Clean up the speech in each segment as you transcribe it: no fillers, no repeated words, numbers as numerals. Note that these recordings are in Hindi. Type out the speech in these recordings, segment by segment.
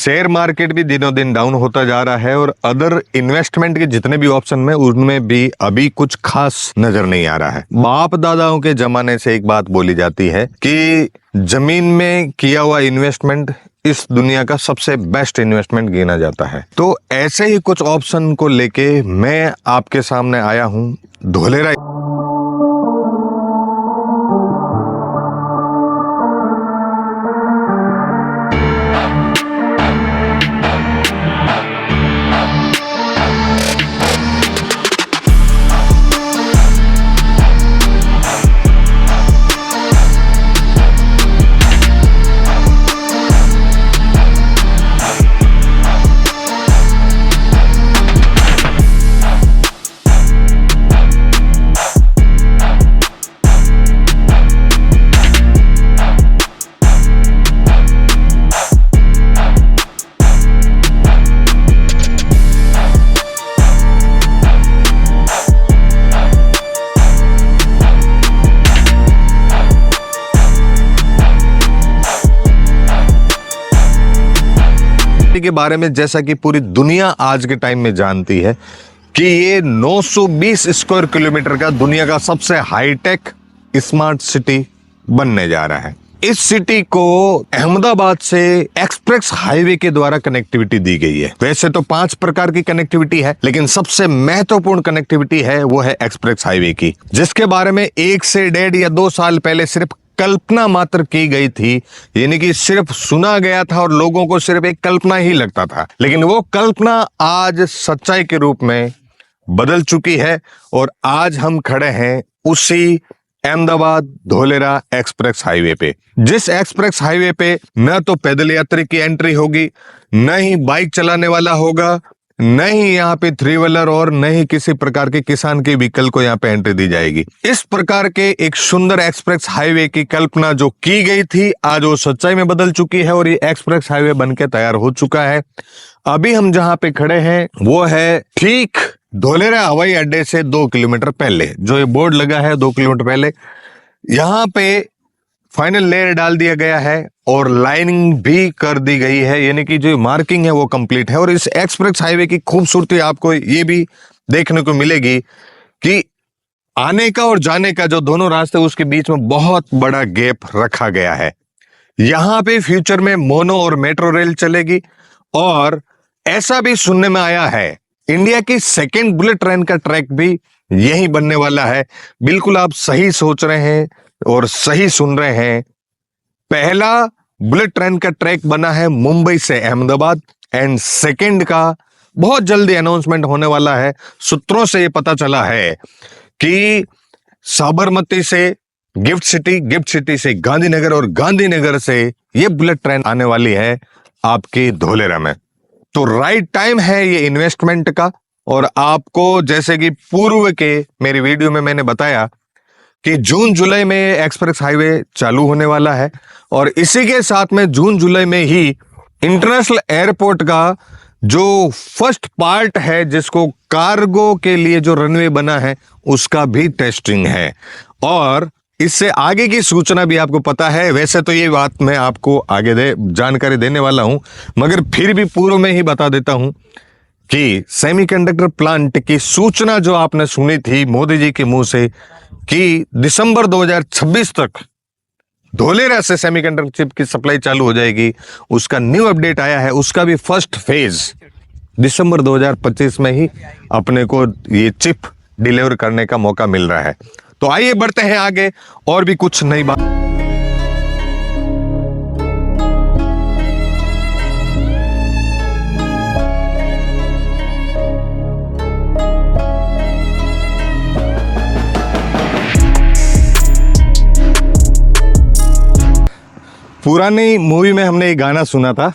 शेयर मार्केट भी दिनों दिन डाउन होता जा रहा है और अदर इन्वेस्टमेंट के जितने भी ऑप्शन में उनमें भी अभी कुछ खास नजर नहीं आ रहा है। बाप दादाओं के जमाने से एक बात बोली जाती है कि जमीन में किया हुआ इन्वेस्टमेंट इस दुनिया का सबसे बेस्ट इन्वेस्टमेंट गिना जाता है। तो ऐसे ही कुछ ऑप्शन को लेके मैं आपके सामने आया हूं। धोलेरा के बारे में जैसा कि पूरी दुनिया आज के टाइम में जानती है कि ये 920 स्क्वायर किलोमीटर का दुनिया का सबसे हाईटेक स्मार्ट सिटी बनने जा रहा है। इस सिटी को अहमदाबाद से एक्सप्रेस हाईवे के द्वारा कनेक्टिविटी दी गई है। वैसे तो 5 प्रकार की कनेक्टिविटी है, लेकिन सबसे महत्वपूर्ण कनेक्टिविटी है वो है एक्सप्रेस हाईवे की, जिसके बारे में 1 से 1.5 या 2 साल पहले सिर्फ कल्पना मात्र की गई थी, यानी कि सिर्फ सुना गया था और लोगों को सिर्फ एक कल्पना ही लगता था। लेकिन वो कल्पना आज सच्चाई के रूप में बदल चुकी है और आज हम खड़े हैं उसी अहमदाबाद धोलेरा एक्सप्रेस हाईवे पे, जिस एक्सप्रेस हाईवे पे न तो पैदल यात्री की एंट्री होगी, न ही बाइक चलाने वाला होगा, न ही यहाँ पे 3 व्हीलर और न ही किसी प्रकार के किसान के व्हीकल को यहाँ पे एंट्री दी जाएगी। इस प्रकार के एक सुंदर एक्सप्रेस हाईवे की कल्पना जो की गई थी आज वो सच्चाई में बदल चुकी है और ये एक्सप्रेस हाईवे बनके तैयार हो चुका है। अभी हम जहाँ पे खड़े हैं वो है ठीक धोलेरा हवाई अड्डे से 2 किलोमीटर पहले, जो ये बोर्ड लगा है 2 किलोमीटर पहले, यहाँ पे फाइनल लेयर डाल दिया गया है और लाइनिंग भी कर दी गई है, यानी कि जो मार्किंग है वो कंप्लीट है। और इस एक्सप्रेस हाईवे की खूबसूरती आपको ये भी देखने को मिलेगी कि आने का और जाने का जो दोनों रास्ते उसके बीच में बहुत बड़ा गैप रखा गया है। यहाँ पे फ्यूचर में मोनो और मेट्रो रेल चलेगी और ऐसा भी सुनने में आया है इंडिया की 2nd बुलेट ट्रेन का ट्रैक भी यही बनने वाला है। बिल्कुल आप सही सोच रहे हैं और सही सुन रहे हैं। पहला बुलेट ट्रेन का ट्रैक बना है मुंबई से अहमदाबाद एंड 2nd का बहुत जल्दी अनाउंसमेंट होने वाला है। सूत्रों से ये पता चला है कि साबरमती से गिफ्ट सिटी से गांधीनगर और गांधीनगर से ये बुलेट ट्रेन आने वाली है आपके धोलेरा में। तो राइट टाइम है ये इन्वेस्टमेंट का। और आपको जैसे कि पूर्व के मेरी वीडियो में मैंने बताया कि जून जुलाई में एक्सप्रेस हाईवे चालू होने वाला है और इसी के साथ में जून जुलाई में ही इंटरनेशनल एयरपोर्ट का जो फर्स्ट पार्ट है, जिसको कार्गो के लिए जो रनवे बना है, उसका भी टेस्टिंग है। और इससे आगे की सूचना भी आपको पता है। वैसे तो ये बात मैं आपको आगे जानकारी देने वाला हूं, मगर फिर भी पूर्व में ही बता देता हूं कि सेमीकंडक्टर प्लांट की सूचना जो आपने सुनी थी मोदी जी के मुंह से कि दिसंबर 2026 तक धोलेरा से सेमीकंडक्टर चिप की सप्लाई चालू हो जाएगी, उसका न्यू अपडेट आया है। उसका भी फर्स्ट फेज दिसंबर 2025 में ही अपने को ये चिप डिलीवर करने का मौका मिल रहा है। तो आइए बढ़ते हैं आगे और भी कुछ नई बात। पुरानी मूवी में हमने एक गाना सुना था,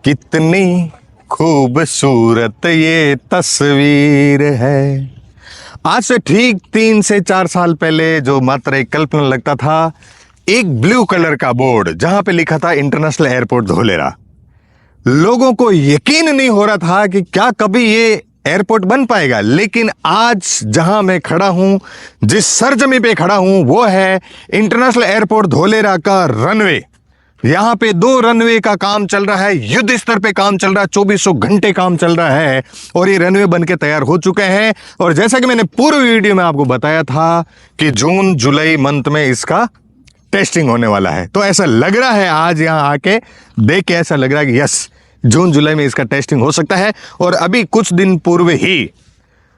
कितनी खूबसूरत ये तस्वीर है। आज से ठीक 3 से 4 साल पहले जो मात्र एक कल्पना लगता था, एक ब्लू कलर का बोर्ड जहां पे लिखा था इंटरनेशनल एयरपोर्ट धोलेरा। लोगों को यकीन नहीं हो रहा था कि क्या कभी ये एयरपोर्ट बन पाएगा। लेकिन आज जहां मैं खड़ा हूं, जिस सरजमी पे खड़ा हूं, वो है इंटरनेशनल एयरपोर्ट धोलेरा का रनवे। यहाँ पे 2 रनवे का काम चल रहा है, युद्ध स्तर पे काम चल रहा है, 2400 घंटे काम चल रहा है और ये रनवे बनके तैयार हो चुके हैं। और जैसा कि मैंने पूर्व वीडियो में आपको बताया था कि जून जुलाई मंथ में इसका टेस्टिंग होने वाला है, तो ऐसा लग रहा है आज यहाँ आके देख के ऐसा लग रहा है कि यस, जून जुलाई में इसका टेस्टिंग हो सकता है। और अभी कुछ दिन पूर्व ही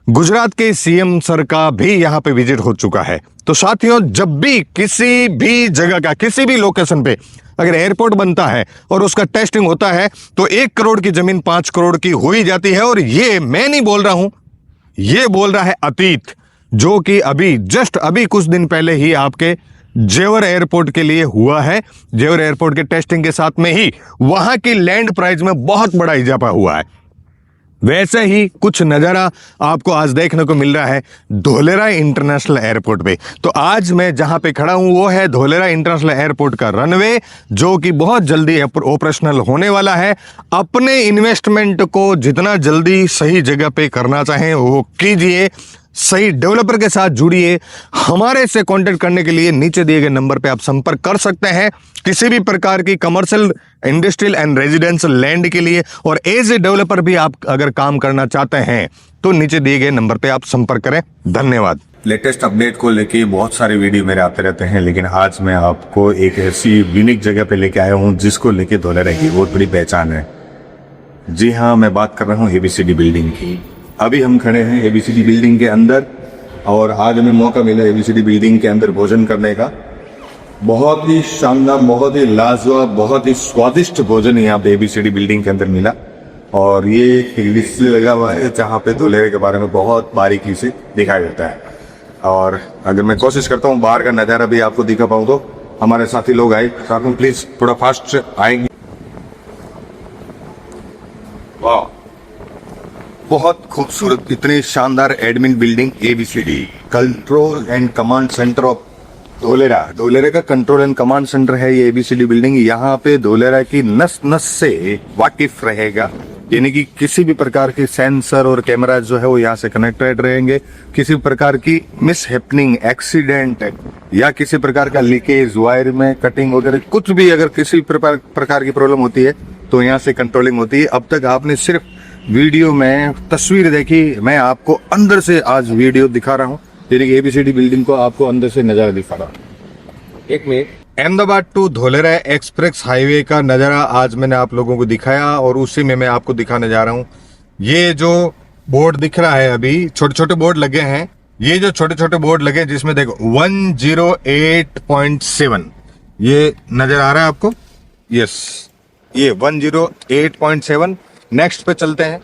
गुजरात के सीएम सर का भी यहाँ पे विजिट हो चुका है। तो साथियों, जब भी किसी भी जगह का किसी भी लोकेशन पे अगर एयरपोर्ट बनता है और उसका टेस्टिंग होता है तो 1 करोड़ की जमीन 5 करोड़ की हो ही जाती है। और ये मैं नहीं बोल रहा हूं, ये बोल रहा है अतीत, जो कि अभी जस्ट अभी कुछ दिन पहले ही आपके जेवर एयरपोर्ट के लिए हुआ है। जेवर एयरपोर्ट के टेस्टिंग के साथ में ही वहां की लैंड प्राइस में बहुत बड़ा इजाफा हुआ है। वैसे ही कुछ नजारा आपको आज देखने को मिल रहा है धोलेरा इंटरनेशनल एयरपोर्ट पे। तो आज मैं जहां पे खड़ा हूं वो है धोलेरा इंटरनेशनल एयरपोर्ट का रनवे, जो कि बहुत जल्दी ऑपरेशनल होने वाला है। अपने इन्वेस्टमेंट को जितना जल्दी सही जगह पे करना चाहें वो कीजिए, सही डेवलपर के साथ जुड़िए। हमारे से कांटेक्ट करने के लिए नीचे दिए गए नंबर पे आप संपर्क कर सकते हैं किसी भी प्रकार की commercial, industrial and residential land के लिए। और एज ए डेवलपर भी आप अगर काम करना चाहते हैं तो नीचे दिए गए नंबर पे आप संपर्क करें। धन्यवाद। लेटेस्ट अपडेट को लेके बहुत सारे वीडियो मेरे आते रहते हैं, लेकिन आज मैं आपको एक ऐसी यूनिक जगह पे लेके आया हूँ जिसको लेके धोलेरा की बहुत बड़ी पहचान है। जी हाँ, मैं बात कर रहा हूँ एबीसीडी बिल्डिंग की। अभी हम खड़े हैं एबीसीडी बिल्डिंग के अंदर और आज हमें मौका मिला एबीसीडी बिल्डिंग के अंदर भोजन करने का। बहुत ही शानदार, बहुत ही लाजवाब, बहुत ही स्वादिष्ट भोजन यहाँ पे एबीसीडी बिल्डिंग के अंदर मिला। और ये एक डिस्प्ले लगा हुआ है जहाँ पे धोलेरा के बारे में बहुत बारीकी से दिखाया जाता है। और अगर मैं कोशिश करता हूँ बाहर का नज़ारा भी आपको दिखा पाऊँ तो हमारे साथी लोग आए, साथ में प्लीज थोड़ा फास्ट आएंगे। वाह, बहुत खूबसूरत, इतनी शानदार admin building ABCD control and command centre of Dholera. Dholera का कंट्रोल एंड कमांड सेंटर है ये एबीसीडी बिल्डिंग। यहाँ पे धोलेरा की नस नस से वाकिफ रहेगा, यानी कि किसी भी प्रकार के सेंसर और कैमरा जो है वो यहाँ से कनेक्टेड रहेंगे। किसी प्रकार की मिस हैपनिंग, एक्सीडेंट या किसी प्रकार का लीकेज, वायर में कटिंग वगैरह कुछ भी अगर किसी प्रकार की प्रॉब्लम होती है तो यहाँ से कंट्रोलिंग होती है। अब तक आपने सिर्फ वीडियो में तस्वीर देखी, मैं आपको अंदर से आज वीडियो दिखा रहा हूँ, यानी कि एबीसीडी बिल्डिंग को आपको अंदर से नजारा दिखा रहा हूँ। एक minute, Ahmedabad to Dholera express highway का नज़ारा आज मैंने आप लोगों को दिखाया और उसी में मैं आपको दिखाने जा रहा हूँ। ये जो बोर्ड दिख रहा है, अभी छोटे छोटे बोर्ड लगे हैं, ये जो छोटे छोटे बोर्ड लगे जिसमें देखो 108.7 ये नजर आ रहा है आपको। यस, ये 108.7। नेक्स्ट पे चलते हैं।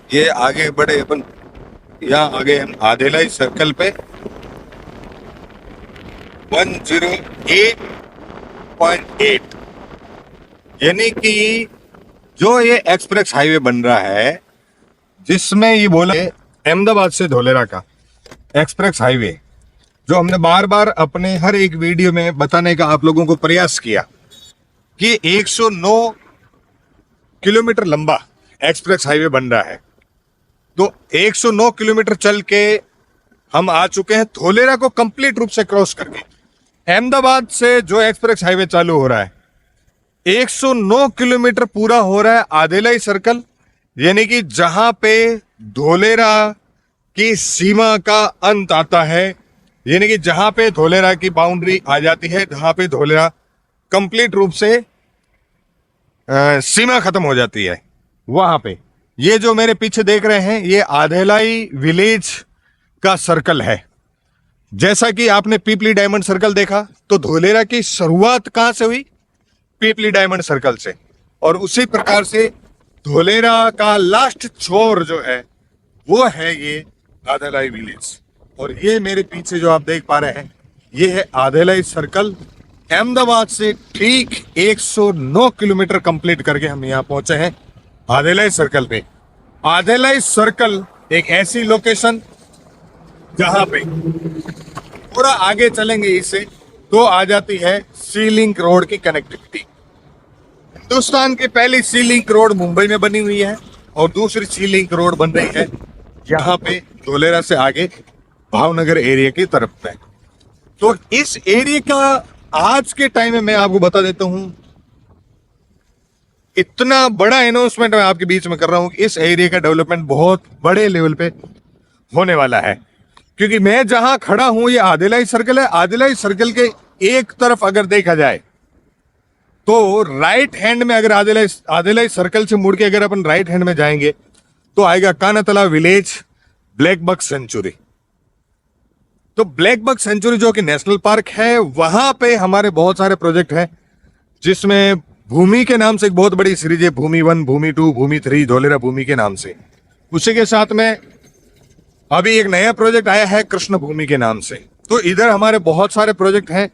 ये आगे बढ़े अपन, यहाँ आगे हम आधेलाई सर्कल पे 108.8, यानी कि जो ये एक्सप्रेस हाईवे बन रहा है जिसमें ये बोला अहमदाबाद से धोलेरा का एक्सप्रेस हाईवे, जो हमने बार बार अपने हर एक वीडियो में बताने का आप लोगों को प्रयास किया कि 109 किलोमीटर लंबा एक्सप्रेस हाईवे बन रहा है। तो 109 किलोमीटर चल के हम आ चुके हैं धोलेरा को कंप्लीट रूप से क्रॉस करके। अहमदाबाद से जो एक्सप्रेस हाईवे चालू हो रहा है 109 किलोमीटर पूरा हो रहा है आधेलाई सर्कल, यानी कि जहां पे धोलेरा की सीमा का अंत आता है, यानी कि जहां पे धोलेरा की बाउंड्री आ जाती है, जहां पे धोलेरा कंप्लीट रूप से सीमा खत्म हो जाती है, वहां पे ये जो मेरे पीछे देख रहे हैं ये आधेलाई विलेज का सर्कल है। जैसा कि आपने पीपली डायमंड सर्कल देखा तो धोलेरा की शुरुआत कहां से हुई? पीपली डायमंड सर्कल से। और उसी प्रकार से धोलेरा का लास्ट छोर जो है वो है ये आधेलाई विलेज। और ये मेरे पीछे जो आप देख पा रहे हैं ये है आधेलाई सर्कल। अहमदाबाद से ठीक 109 किलोमीटर कंप्लीट करके हम यहाँ पहुंचे हैं आधेलाई सर्कल पे। आधेलाई सर्कल एक ऐसी लोकेशन जहां पे पूरा आगे चलेंगे इससे तो आ जाती है सी लिंक रोड की कनेक्टिविटी। हिंदुस्तान की पहली सी लिंक रोड मुंबई में बनी हुई है और दूसरी सी लिंक रोड बन रही है यहाँ पे धोलेरा से आगे भावनगर एरिया की तरफ पे। तो इस एरिया का आज के टाइम में मैं आपको बता देता हूं, इतना बड़ा अनाउंसमेंट मैं आपके बीच में कर रहा हूं कि इस एरिया का डेवलपमेंट बहुत बड़े लेवल पे होने वाला है। क्योंकि मैं जहां खड़ा हूं ये आदिलाई सर्कल है। आदिलाई सर्कल के एक तरफ अगर देखा जाए तो राइट हैंड में, अगर आदिलाई सर्कल से मुड़ के अगर अपन राइट हैंड में जाएंगे तो आएगा कानातला विलेज, ब्लैक बक सेंचुरी। तो ब्लैक बक सेंचुरी जो कि नेशनल पार्क है, वहां पे हमारे बहुत सारे प्रोजेक्ट हैं, जिसमें भूमि के नाम से एक बहुत बड़ी सीरीज है, भूमि 1, भूमि 2, भूमि 3, धोलेरा भूमि के नाम से। उसी के साथ में अभी एक नया प्रोजेक्ट आया है कृष्ण भूमि के नाम से। तो इधर हमारे बहुत सारे प्रोजेक्ट हैं,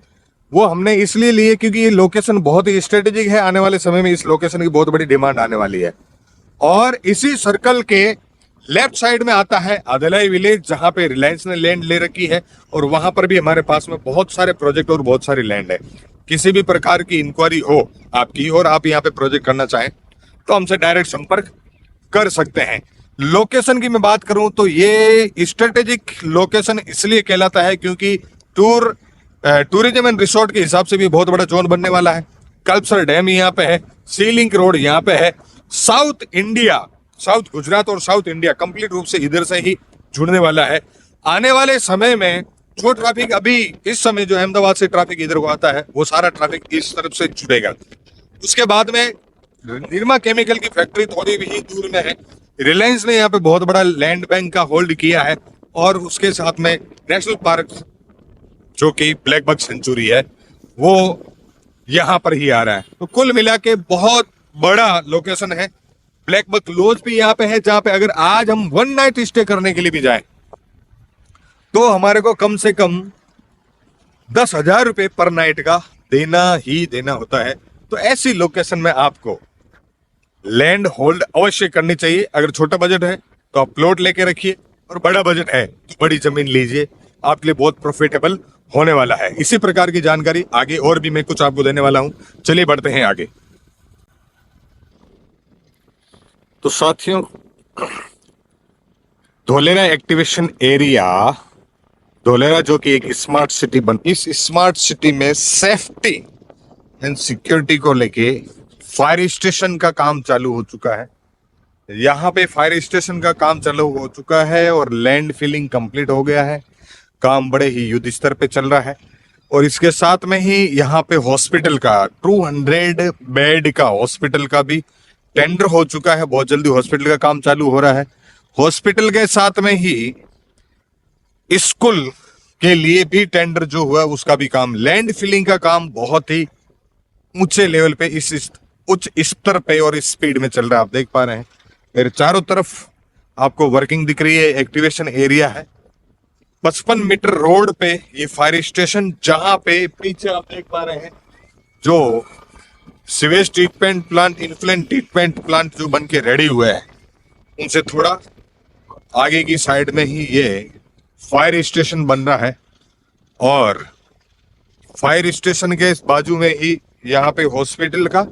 वो हमने इसलिए लिए क्योंकि ये लोकेशन बहुत ही स्ट्रेटेजिक है। आने वाले समय में इस लोकेशन की बहुत बड़ी डिमांड आने वाली है। और इसी सर्कल के लेफ्ट साइड में आता है आदिलाई विलेज, जहां पे रिलायंस ने लैंड ले रखी है, और वहां पर भी हमारे पास में बहुत सारे प्रोजेक्ट और बहुत सारी लैंड है। किसी भी प्रकार की इंक्वायरी हो आपकी और आप यहाँ पे प्रोजेक्ट करना चाहें तो हमसे डायरेक्ट संपर्क कर सकते हैं। लोकेशन की मैं बात करूं तो ये स्ट्रेटेजिक लोकेशन इसलिए कहलाता है क्योंकि टूरिज्म एंड रिसोर्ट के हिसाब से भी बहुत बड़ा जोन बनने वाला है। कल्पसर डैम यहाँ पे है, सी लिंक रोड यहाँ पे है। साउथ इंडिया, साउथ गुजरात और साउथ इंडिया कंप्लीट रूप से इधर से ही जुड़ने वाला है। आने वाले समय में जो ट्रैफिक अभी इस समय जो अहमदाबाद से ट्रैफिक इधर को आता है, वो सारा ट्रैफिक इस तरफ से जुड़ेगा। उसके बाद में निरमा केमिकल की फैक्ट्री थोड़ी भी दूर में है। रिलायंस ने यहाँ पे बहुत बड़ा लैंड बैंक का होल्ड किया है, और उसके साथ में नेशनल पार्क जो कि ब्लैक बक सेंचुरी है, वो यहाँ पर ही आ रहा है। तो कुल मिला के बहुत बड़ा लोकेशन है। ब्लैक बक लॉज भी यहाँ पे है, जहां पे अगर आज हम 1 नाइट स्टे करने के लिए भी जाए तो हमारे को कम से कम 10,000 रुपए पर नाइट का देना ही देना होता है। तो ऐसी लोकेशन में आपको लैंड होल्ड अवश्य करनी चाहिए। अगर छोटा बजट है तो आप प्लॉट लेके रखिए, और बड़ा बजट है तो बड़ी जमीन लीजिए, आपके लिए बहुत प्रॉफिटेबल होने वाला है। इसी प्रकार की जानकारी आगे और भी मैं कुछ आपको देने वाला हूं। चलिए बढ़ते हैं आगे। तो साथियों, धोलेरा एक्टिवेशन एरिया, धोलेरा जो कि एक स्मार्ट सिटी इस स्मार्ट सिटी में सेफ्टी एंड सिक्योरिटी को लेके फायर स्टेशन का काम चालू हो चुका है। यहाँ पे फायर स्टेशन का काम चालू हो चुका है और लैंड फिलिंग कंप्लीट हो गया है। काम बड़े ही युद्ध स्तर पे चल रहा है। और इसके साथ में ही यहाँ पे हॉस्पिटल का 200 बेड का हॉस्पिटल का भी टेंडर हो चुका है। बहुत जल्दी हॉस्पिटल का काम चालू हो रहा है। हॉस्पिटल के साथ में ही स्कूल के लिए भी टेंडर जो हुआ उसका भी काम, लैंड फिलिंग का काम बहुत ही ऊंचे लेवल पे, इस उच्च स्तर पे और स्पीड में चल रहा है। आप देख पा रहे हैं मेरे चारों तरफ आपको वर्किंग दिख रही है। एक्टिवेशन एरिया है 55 मीटर रोड पे ये फायर स्टेशन, जहां पे पीछे आप देख पा रहे हैं जो sewage treatment plant, influential treatment plant जो बन के रेडी हुए हैं, उनसे थोड़ा आगे की साइड में ही ये फायर स्टेशन बन रहा है। और फायर स्टेशन के बाजू में ही यहाँ पे हॉस्पिटल का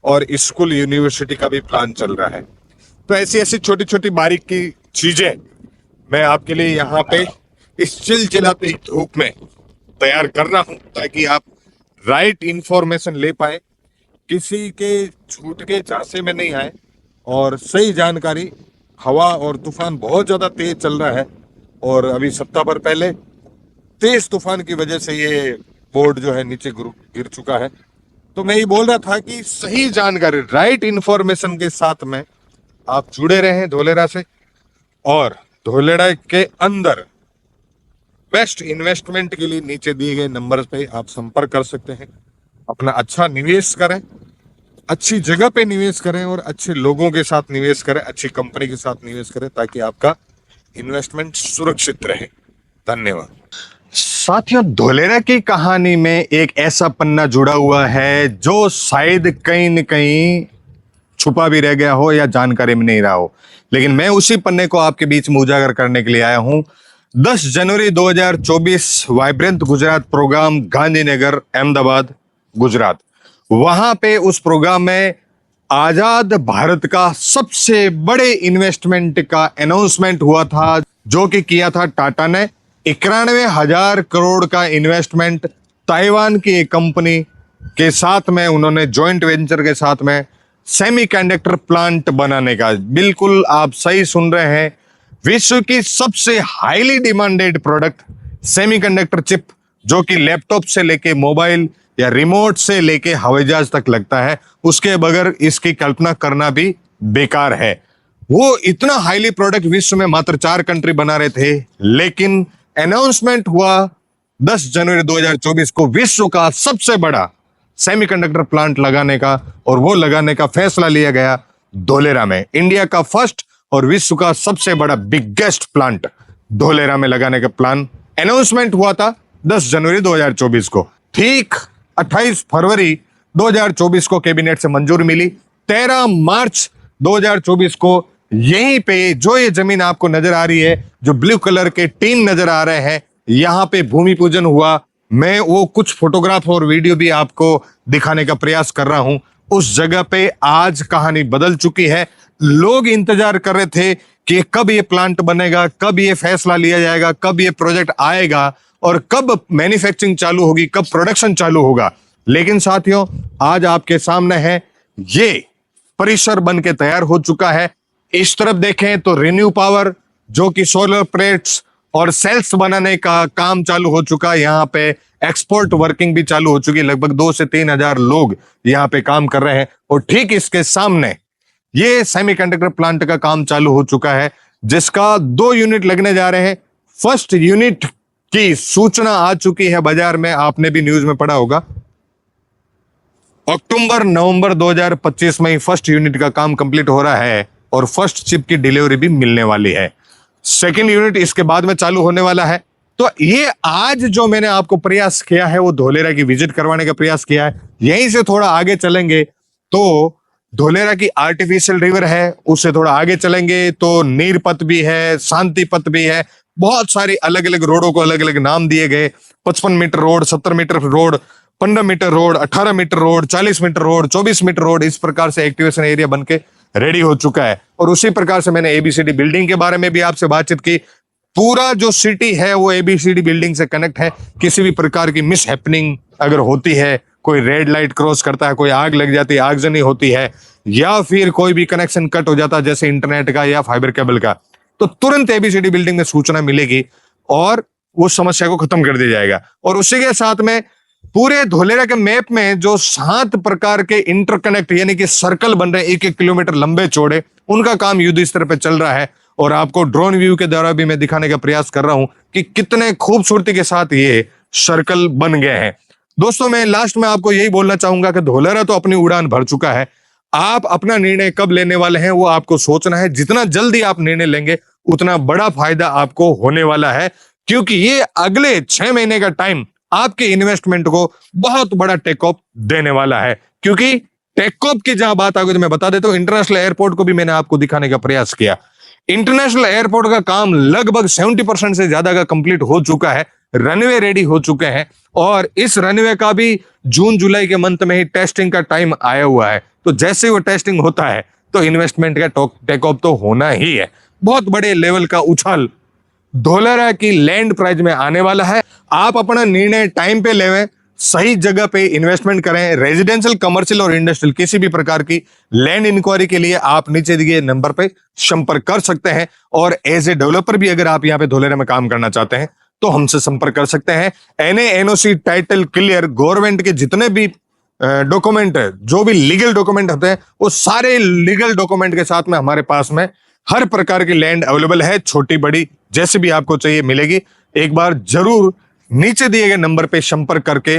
और स्कूल यूनिवर्सिटी का भी प्लान चल रहा है। तो ऐसी ऐसी छोटी छोटी बारीक की चीजें मैं आपके लिए यहाँ पे इस चिलचिलाती धूप में तैयार कर रहा हूं, ताकि आप राइट इंफॉर्मेशन ले पाए, किसी के झूठ के झांसे में नहीं आए और सही जानकारी। हवा और तूफान बहुत ज्यादा तेज चल रहा है, और अभी सप्ताह भर पहले तेज तूफान की वजह से ये बोर्ड जो है नीचे गिर चुका है। तो मैं ये बोल रहा था कि सही जानकारी, राइट इंफॉर्मेशन के साथ में आप जुड़े रहें धोलेरा से, और धोलेरा के अंदर बेस्ट इन्वेस्टमेंट के लिए नीचे दिए गए नंबर पे आप संपर्क कर सकते हैं। अपना अच्छा निवेश करें, अच्छी जगह पे निवेश करें, और अच्छे लोगों के साथ निवेश करें, अच्छी कंपनी के साथ निवेश करें, ताकि आपका इन्वेस्टमेंट सुरक्षित रहे। धन्यवाद। साथियों, धोलेरा की कहानी में एक ऐसा पन्ना जुड़ा हुआ है जो शायद कहीं न कहीं छुपा भी रह गया हो या जानकारी में नहीं रहा हो, लेकिन मैं उसी पन्ने को आपके बीच में उजागर करने के लिए आया हूं। 10 जनवरी 2024 वाइब्रेंट गुजरात प्रोग्राम, गांधीनगर, अहमदाबाद, गुजरात। वहां पे उस प्रोग्राम में आजाद भारत का सबसे बड़े इन्वेस्टमेंट का अनाउंसमेंट हुआ था, जो कि किया था टाटा ने 91,000 करोड़ का इन्वेस्टमेंट ताइवान की एक कंपनी के साथ में उन्होंने जॉइंट वेंचर के साथ में सेमीकंडक्टर प्लांट बनाने का। बिल्कुल आप सही सुन रहे हैं, विश्व की सबसे highly demanded product semiconductor chip, जो कि लैपटॉप से लेके मोबाइल या रिमोट से लेके हवाई जहाज तक लगता है, उसके बगैर इसकी कल्पना करना भी बेकार है। वो इतना हाईली प्रोडक्ट विश्व में मात्र 4 कंट्री बना रहे थे, लेकिन अनाउंसमेंट हुआ 10 जनवरी 2024 को विश्व का सबसे बड़ा सेमीकंडक्टर प्लांट लगाने का, और वो लगाने का फैसला लिया गया धोलेरा में। इंडिया का फर्स्ट और विश्व का सबसे बड़ा बिगेस्ट प्लांट धोलेरा में लगाने का प्लान अनाउंसमेंट हुआ था 10 जनवरी 2024 को। ठीक 28 फरवरी 2024 को कैबिनेट से मंजूरी मिली। 13 मार्च 2024 को यहीं पे जो ये जमीन आपको नजर आ रही है, जो ब्लू कलर के टीन नजर आ रहे हैं, यहां पे भूमि पूजन हुआ। मैं वो कुछ फोटोग्राफ और वीडियो भी आपको दिखाने का प्रयास कर रहा हूं। उस जगह पे आज कहानी बदल चुकी है। लोग इंतजार कर रहे थे कि कब ये प्लांट बनेगा, कब ये फैसला लिया जाएगा, कब ये प्रोजेक्ट आएगा और कब मैन्युफैक्चरिंग चालू होगी, कब प्रोडक्शन चालू होगा। लेकिन साथियों, आज आपके सामने है, ये परिसर बन के तैयार हो चुका है। इस तरफ देखें तो रिन्यू पावर, जो कि सोलर प्लेट्स और सेल्स बनाने का काम चालू हो चुका है। यहाँ पे एक्सपोर्ट वर्किंग भी चालू हो चुकी है। लगभग 2 से 3 हजार लोग यहाँ पे काम कर रहे हैं। और ठीक इसके सामने ये सेमीकंडक्टर प्लांट का काम चालू हो चुका है, जिसका 2 यूनिट लगने जा रहे हैं। फर्स्ट यूनिट की सूचना आ चुकी है बाजार में, आपने भी न्यूज में पढ़ा होगा। अक्टूबर नवंबर 2025 में ही फर्स्ट यूनिट का काम कंप्लीट हो रहा है और फर्स्ट चिप की डिलीवरी भी मिलने वाली है। सेकेंड यूनिट इसके बाद में चालू होने वाला है। तो ये आज जो मैंने आपको प्रयास किया है, वो धोलेरा की विजिट करवाने का प्रयास किया है। यहीं से थोड़ा आगे चलेंगे तो धोलेरा की आर्टिफिशियल रिवर है, उससे थोड़ा आगे चलेंगे तो नीरपत भी है, शांतिपत भी है। बहुत सारी अलग अलग रोडों को अलग अलग नाम दिए गए। 55 metre road, 70 metre road, 15 metre road, 18 metre road, 40 metre road, 24 metre road, इस प्रकार से एक्टिवेशन एरिया बनके रेडी हो चुका है। और उसी प्रकार से मैंने एबीसीडी बिल्डिंग के बारे में भी आपसे बातचीत की। पूरा जो सिटी है वो एबीसीडी बिल्डिंग से कनेक्ट है। किसी भी प्रकार की मिस हैपनिंग अगर होती है, कोई रेड लाइट क्रॉस करता है, कोई आग लग जाती है, आगजनी होती है, या फिर कोई भी कनेक्शन कट हो जाता है जैसे इंटरनेट का या फाइबर केबल का, तो तुरंत एबीसीडी बिल्डिंग में सूचना मिलेगी और वो समस्या को खत्म कर दिया जाएगा। और उसी के साथ में पूरे धोलेरा के मैप में जो 7 प्रकार के इंटरकनेक्ट यानी कि सर्कल बन रहे हैं 1-1 किलोमीटर लंबे चौड़े, उनका काम युद्ध स्तर पर चल रहा है। और आपको ड्रोन व्यू के द्वारा भी मैं दिखाने का प्रयास कर रहा हूं कि कितने खूबसूरती के साथ ये सर्कल बन गए हैं। दोस्तों, मैं लास्ट में आपको यही बोलना चाहूंगा कि धोलेरा तो अपनी उड़ान भर चुका है। आप अपना निर्णय कब लेने वाले हैं वो आपको सोचना है। जितना जल्दी आप निर्णय लेंगे उतना बड़ा फायदा आपको होने वाला है, क्योंकि ये अगले 6 महीने का टाइम आपके इन्वेस्टमेंट को बहुत बड़ा टेक ऑफ देने वाला है। क्योंकि टेक ऑफ की जहां बात आ गई तो मैं बता देता हूं, इंटरनेशनल एयरपोर्ट को भी मैंने आपको दिखाने का प्रयास किया। इंटरनेशनल एयरपोर्ट का काम लगभग 70% से ज्यादा का कंप्लीट हो चुका है। रनवे रेडी हो चुके हैं और इस रनवे का भी जून जुलाई के मंथ में ही टेस्टिंग का टाइम आया हुआ है। तो जैसे वो टेस्टिंग होता है तो इन्वेस्टमेंट का टेक ऑफ तो होना ही है। बहुत बड़े लेवल का उछाल धोलेरा की लैंड प्राइस में आने वाला है। आप अपना निर्णय टाइम पे लेवें, सही जगह पे इन्वेस्टमेंट करें। रेजिडेंशियल, कमर्शियल और इंडस्ट्रियल किसी भी प्रकार की लैंड इंक्वायरी के लिए आप नीचे दिए नंबर पे संपर्क कर सकते हैं। और एज ए डेवलपर भी अगर आप यहाँ पे धोलेरा में काम करना चाहते हैं तो हमसे संपर्क कर सकते हैं। NA, NOC, title clear, government के जितने भी डॉक्यूमेंट है, जो भी लीगल डॉक्यूमेंट होते हैं, वो सारे लीगल डॉक्यूमेंट के साथ में हमारे पास में हर प्रकार की लैंड अवेलेबल है। छोटी बड़ी जैसे भी आपको चाहिए मिलेगी। एक बार जरूर नीचे दिए गए नंबर पे संपर्क करके